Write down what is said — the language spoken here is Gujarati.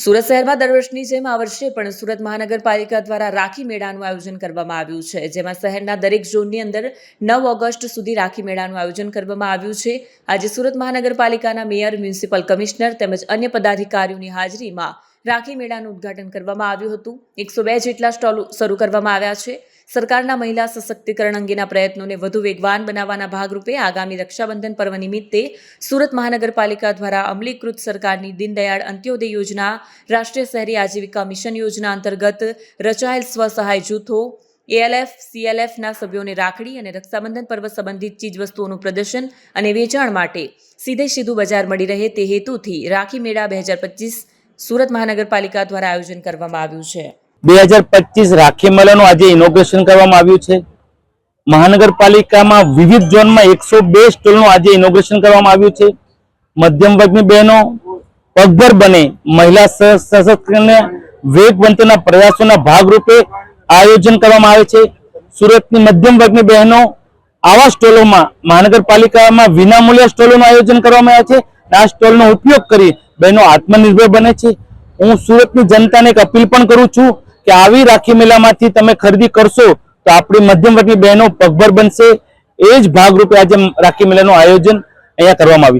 સુરત શહેરમાં દર વર્ષની જેમ આ વર્ષે પણ સુરત મહાનગરપાલિકા દ્વારા રાખી મેળાનું આયોજન કરવામાં આવ્યું છે, જેમાં શહેરના દરેક ઝોનની અંદર 9 ઓગસ્ટ સુધી રાખી મેળાનું આયોજન કરવામાં આવ્યું છે। આજે સુરત મહાનગરપાલિકાના મેયર, મ્યુનિસિપલ કમિશનર તેમજ અન્ય પદાધિકારીઓની હાજરીમાં રાખી મેળાનું ઉદ્ઘાટન કરવામાં આવ્યું હતું। 102 જેટલા સ્ટોલ શરૂ કરવામાં આવ્યા છે। સરકારના મહિલા સશક્તિકરણ અંગેના પ્રયત્નોને વધુ વેગવાન બનાવવાના ભાગરૂપે આગામી રક્ષાબંધન પર્વ નિમિત્તે સુરત મહાનગરપાલિકા દ્વારા અમલીકૃત સરકારની દીનદયાળ અંત્યોદય યોજના, રાષ્ટ્રીય શહેરી આજીવિકા મિશન યોજના અંતર્ગત રચાયેલ સ્વસહાય જૂથો ALF, CLFના સભ્યોને રાખડી અને રક્ષાબંધન પર્વ સંબંધિત ચીજવસ્તુઓનું પ્રદર્શન અને વેચાણ માટે સીધું બજાર મળી રહે તે હેતુથી રાખી મેળા 2025 સુરત મહાનગરપાલિકા દ્વારા આયોજન કરવામાં આવ્યું છે। 2025 રાખી મેળાનું આજે ઇનોગ્રેશન કરવામાં આવ્યું છે। મહાનગરપાલિકામાં વિવિધ ઝોનમાં 102 સ્ટોલનું આજે ઇનોગ્રેશન કરવામાં આવ્યું છે। મધ્યમ વર્ગની બહેનો પગભર બને, મહિલા સશક્તિકરણને વેગવંતના પ્રયાસોના ભાગરૂપે આયોજન કરવામાં આવે છે। સુરતની મધ્યમ વર્ગની બહેનો આવા સ્ટોલોમાં મહાનગરપાલિકામાં વિનામૂલ્ય સ્ટોલોનું આયોજન કરવામાં આવે છે। આ સ્ટોલનો ઉપયોગ કરી બહેનો આત્મનિર્ભર બને છે। હું સુરતની જનતાને એક અપીલ પણ કરું છું કે આવી રાખી મેળામાંથી તમે ખરીદી કરશો તો આપણી મધ્યમ વર્ગની બહેનો પગભર બનશે। એ જ ભાગરૂપે આજે રાખી મેળાનું આયોજન અહીંયા કરવામાં આવ્યું છે।